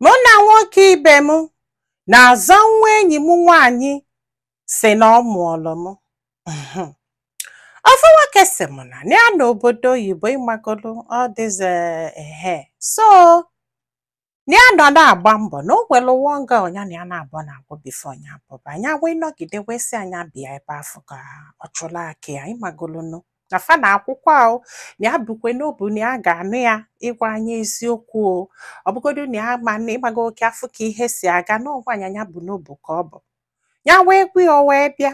Mụ na nwoke ibe m na-azọ nwa enyi m nwaanyị si na ọ mụọlụ m. Ofu nwoke sị m na ya n'obodo oyibo ịmagolu all this so ya nọ na-agba mbọ na o nwere one girl ya na ya na-abụ na-agwụ before ya abụba ya wee nọgide wee sị anya bịa ebe afọ ka ọ chụla aka ya ịmagolu nụ na fa na akwụkwọ ahụ na ya bụkwe n'obu na ya ga-anụ ya ịgwa anyị eziokwu o ọ bụgodu na ya ma na ịgbago oke afọ ka ihe si aga n'ọgwa anya ya bụ n'obu ka ọ bụ ya wee gwa ya wee bịa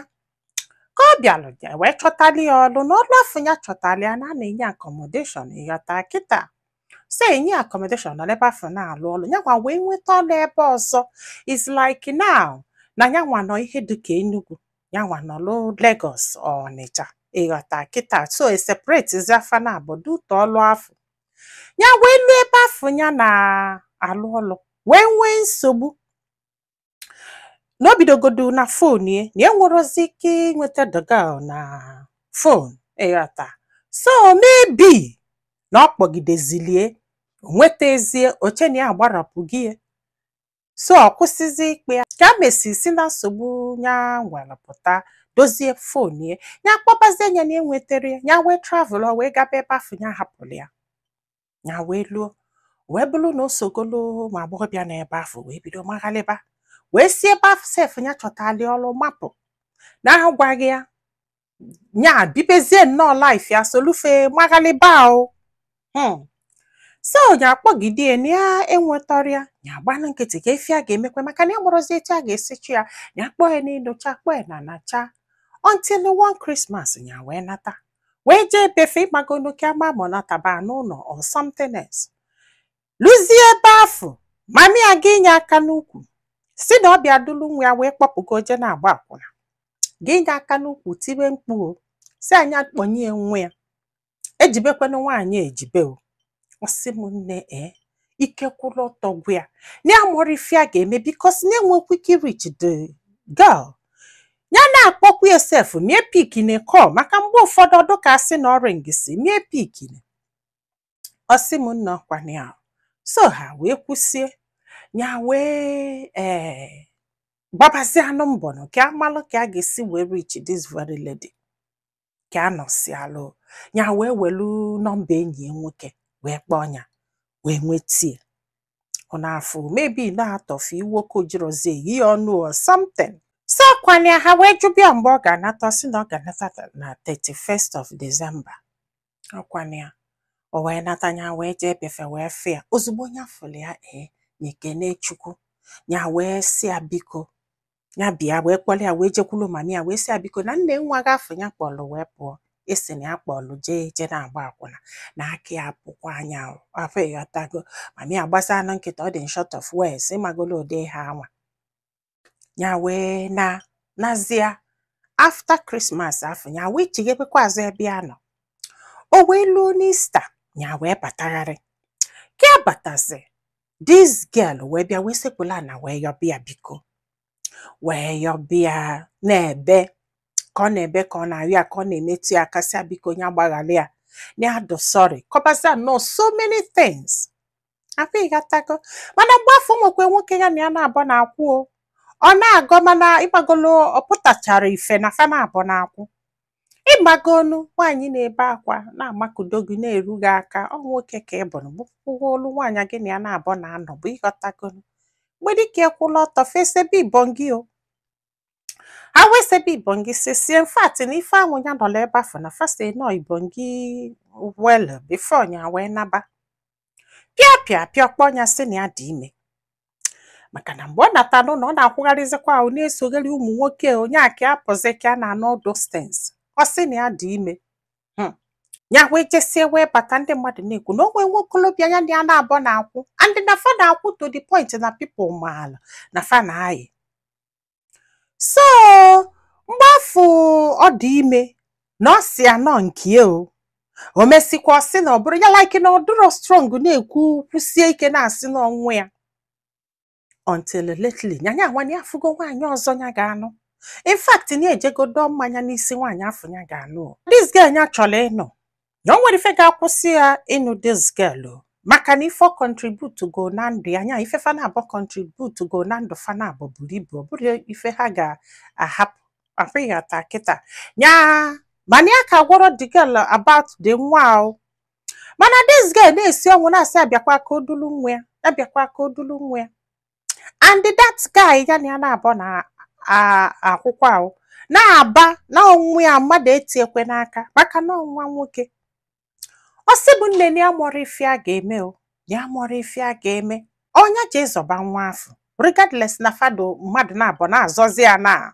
ka ọ bịalụ ya wee chọtali ya ọlụ n'ọlụ afọ ya chọtali ya na a na-enye accommodation ịghọta kịta so enye accommodation nọ n'ebe afọ na-alụ ọlụ ya nwa wee nweta ọlụ ebe ọzọ is like now na ya nwa nọ ihe dịka Enugu ya nwa nọlụ Lagos Ọnịcha ịghọta kịta so separate afa na abụọ ụtọ ọlụ afọ ya wee lụọ ebe afọ ya na-alụ ọlụ wee nwee nsogbu na obidogodu na fon ya na enwerozi ike ịnweta the girl na fon ịghọta so maybe na ọ kpọgidezilie nwetazie oche na ya agbarapụ gị so ọ kwụsịzi ikpe ya ka mesi si na nsogbu ya nwere pụta dozie fon ya ya kpọbazie ya na enwetere ya wee travel wee gaba ebe afọ ya hapụrụ ya wee luo wee bụrụ na o sogolo ma agbọghọbịa na ebe afọ wee bido maghalịba wee si ebe afọ sef ya chọtali ọlụ mapụ na agwaghị ya ya bibezie nnọọ life ya solufe maghalịba o so ya akpọgide na ya enwetarịa ya agbanụ nkịtị ka efi a ga-emekwa maka na ya gbọrọzi etu a ga-esichi ya ya akpọ ya n'ịnụcha akpọ ya na nacha until one Christmas ya wee nata wee jee befe ịgbagono ka agba ma ọ nataba n'ụlọ or something else lụzie ebe afọ mami ya ga inye aka n'ukwu si na ọ bịa dulu nwa ya wee kpọpụgo oje na-agba akwụna ga inye aka n'ukwu tibe mkpu si anya kpọnye nwa ya ejibekwana nwaanyị ejibe ọ sị m nne ike kwụrụ ọtọ gwa ya na amụrụ ife a ga-eme bikos na-enwekwa ike reach the girl ya na-akpọkwa yosef mie pikine call maka mgbe ụfọdụ ọdụ ka asị na ọrụ ngisi mie pikine ọ sị m nne ọkwana ya so ha wee kwụsie ya wee gbabazie anụ mbọ nọ ka amalụ ka a ga-esi wee reach this very lady ka a nọsialụ ya wee welu nọmba enyi ya nwoke wee kpọọ ya wee nwetie ọ na-afụ maybe na-atọfu iwoke ojirozi eyi ya ọnụ or something so kwanya ha wee jụbịa mgbe ọ ga-anata si na ọ ga-anata na 31st of December ọkwanya o wee nata ya wee jee befe wee fịa ozugbo ya fụrụ ya nyekene Chukwu ya wee si ya biko ya bịa wee kpọrọ ya wee jekwulu mami ya wee si ya biko na nne nwa gị afọ ya kpọrọ wee pụọ esi na ya kpọrọ jee na-agba akwụna na aka ya pụkwa anya afọ ịghọtago mami ya gbasa na nkịta ọ dị short of words ịmagolo ụdị ha anwa ya wee nazia after Christmas afọ ya wee chigebekwa azụ ebe ya nọ o wee luo n'Ista ya wee batagharị ka ya batazi this girl wee bịa wee sekpula na wee yọbịa biko wee yọbịa na-ebe ka ọ na-ebe ka ọ na-arịa ka ọ na-emetụ ya aka sị biko ya gbaghara ya na adụ sorry kọbaza no so many things afọ ịghọtago mana mgbe afọ nwekwe nwoke ya na ya na-abọ na-akwụ ọ na-agọ mana ịgbagolo ọ pụtachara ife na fa na-abọ na-akwụ ịgbagonu nwaanyị na-ebe akwa na-amakudo gị na-eru gị aka ọ nwoke ka ị bụrụ bụkwụgo olu nwaanyị gị na ya na-abọ na-anọ bụ ịghọtagonu mgbe dịka ekwụla ọtọ fesebe ibongi ha wee sebe ibongi sie mfat na ife ahụ ya nọla ebe afọ na fase nọ ibongi well before ya wee naba pịa kpọọ ya sị na ya dị ime maka na mgbe ọ nata n'ụlọ ọ na-akwụgharịzikwa ahụ na-esogharị ụmụ nwoke onye aka apụzi ka a na-anọ dostens ọ sị na ya dị ime ya wee jesie wee bata ndị mmadụ na-ekwu na onwe nwokolobịa ya na ya na-abọ na-akwụ and na fa na-akwụ to the point na people maala na fa na-ayị so mgbe afọ ọ dị ime na ọ si anọ nke o mesikwa ọ sị na ọ bụrụ ya like na ọ dụrọ strong na-ekwu kwụsie ike na-asị n'ọnwụ ya until lately nyanya nwanne ya afụgo nwaanyị ọzọ ya ga-anụ in fact na ejegodo mmanya n'isi nwaanyị afọ ya ga-anụ this girl ya chọrọ ịnụ ya o nwere ife ga-akwụsị ya ịnụ this girl maka na ife contribute go na ndụ ya nya ife fa na-abụ contribute go na ndụ fa na-abụ buru ibu ọ bụrụ ife ha ga-ahapụ afọ ya ata kịta nya mana ya ka gwọrọ the girl about the nwa o mana this girl na-esi ọnwụ na-asị abịakwa ka odulu nwa ya abịakwa ka odulu nwa ya and that guy ya na ya na-abụ na akwụkwọ ahụ na-aba na onwe ya mmadụ etiekwe n'aka maka na ọnwa nwoke ọ sị bụ nne ya mụrụ ife a ga-eme o ya mụrụ ife a ga-eme onye ji ịzọba nwa afọ regardless na fado mmadụ na-abụ na-azọzi ya na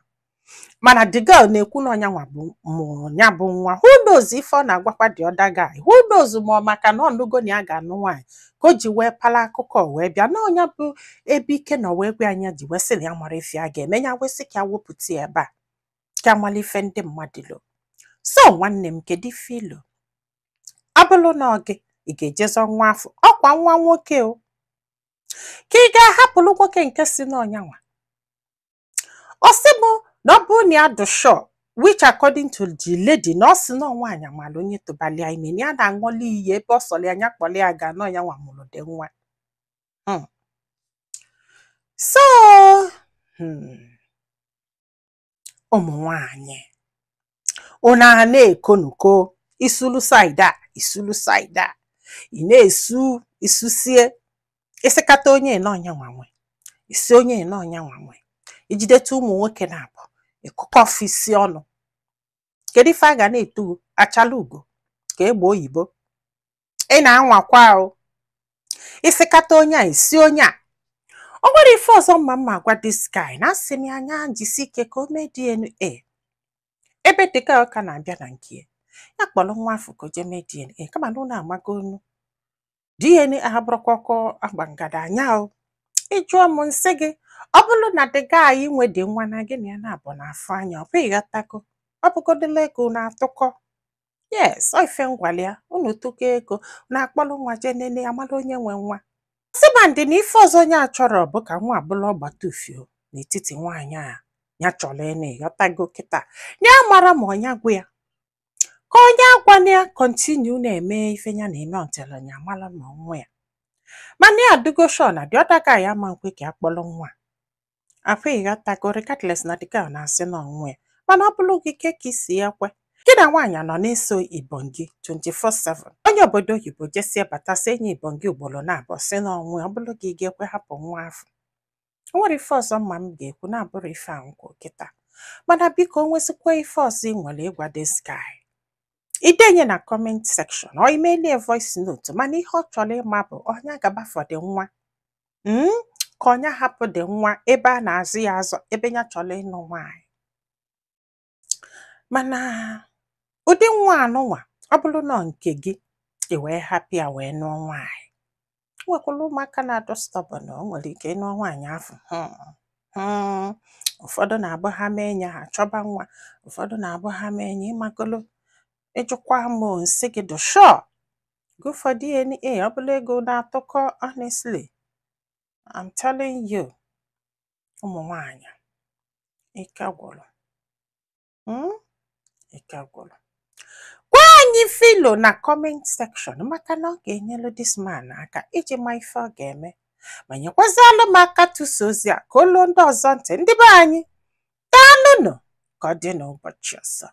mana the girl na-ekwu na ọnya nwa bụ mụrụ ya bụ nwa who knows ife ọ na-agwakwa the other guy who knows ma ọ maka na ọnụgo na ya ga-anụ nwaanyị ka o ji wee pala akụkọ wee bịa na ọnya bụ ebe ike na wee gwa anya ji wee sị na ya mụrụ ife a ga-eme ya wesị ka ya wepụta ya ebe a ka amala ife ndị mmadụ lo so nwanne m kedu ife ilo ọ bụrụ na ọ gị ị ga-ejezọ nwa afọ ọkwa nwa nwoke o ka ị ga-ahapụrụ nwoke nke si n'ọnyanwa ọ sị bụ na ọ bụrụ na ya dị sure which according to the lady na ọ sị na nwaanyị amala onye tụbalịa ime na ya na-aṅụli iyi ebe ọ sọrọ ya nya kpọrọ ya ga na ọnyanwa mụrụ dị nwa so ụmụ nwaanyị unu a na-ekonuko isulu side a isulu side a ị na-esu isusie isikata onye n'ọnyanwa nwe isi onye n'ọnyanwa nwe ijideta ụmụ nwoke na-abụ ịkụkọ ọfisi ọnụ kedu ife a ga na-etu achala ugo ka egbe oyibo ị na-anwakwa ahụ isikata onye a isi onye a o nwere ife ọzọ mma agwa this guy na asị m anya jisi ike ka o mee DNA ebe dịka ọka na-abịa na nke ya kpọrọ nwa afọ ka o jee mee DNA kama na ụlọ amago onu DNA abụrụkwa ọkọ agbangada anya o ịjụọ m nsị gị ọ bụrụ na the guy nwe dị nwa na gị na ya na-abụ n'afọ anya ọ bụghị ghọtago ọ bụgodịla ego na-atụkọ yes ọ ife ngwalịa unu tụkọ ego na-akpọrọ nwa jee nene amala onye nwe nwa sịbandị na ife ọzọ onye a chọrọ bụ ka nwa abụla ọgbata ufio n'etiti nwaanyị a ya chọrọ ịna ịghọtago kịta ya mara ma ọnya gwa ya ka onye agwana ya kontinu na-eme ife ya na-eme ọntịla ya amala ma nwa ya mana ya adịgo sure na dị ọdaga ya ma nkwe ka ya kpọrọ nwa afọ ịghọtago regardless na dịka na-asị na ọnwa ya mana ọ bụrụ gị ke ka isi ya kwe gị na nwaanyị nọ na-eso ibongi 24/7 onye obodo oyibo jesie batasị enyi ibongi ugboro na-abụ sị na ọnwa ọ bụrụ gị ga-ekwe hapụ nwa afọ o nwere ife ọzọ mma m ga-ekwu na-abụrụ ife a nkwu kịta mana biko o nwesịkwa ife ọzọ ị nwere ịgwa this guy idenye na comment section ọ imelie voice note mana ihe ọ chọrọ ịma bụ onye gabafọdị nwa ka onye hapụ dị nwa ebe a na-azụ ya azụ ebe ya chọrọ ịnụ nwaanyị mana ụdị nwa anụnwa ọ bụrụ na nke gị ị wee hapụ ya wee nụọ nwaanyị nwekwara ụmụaka na-adọ stọbọn o nwere ike ịnụ nwaanyị afọ ụfọdụ na-abụ ha mee enye ha chọba nwa ụfọdụ na-abụ ha mee enye ịmagolo ịjụkwa m nsị gị dị sure go for DNA ọ bụla ego na-atụkọ honestly I'm telling you ụmụ nwaanyị ike gwụrụ ike gwụrụ gwa anyị filo na comment section maka na ọ ga-enyelu this man aka iji ma ife ọ ga-eme ma nyekwazịalụ m aka tụso ozi a ka olu ndị ọzọ ntị ndị be anyị daalụnụ ka ọ dị n'ụbọchị ọzọ.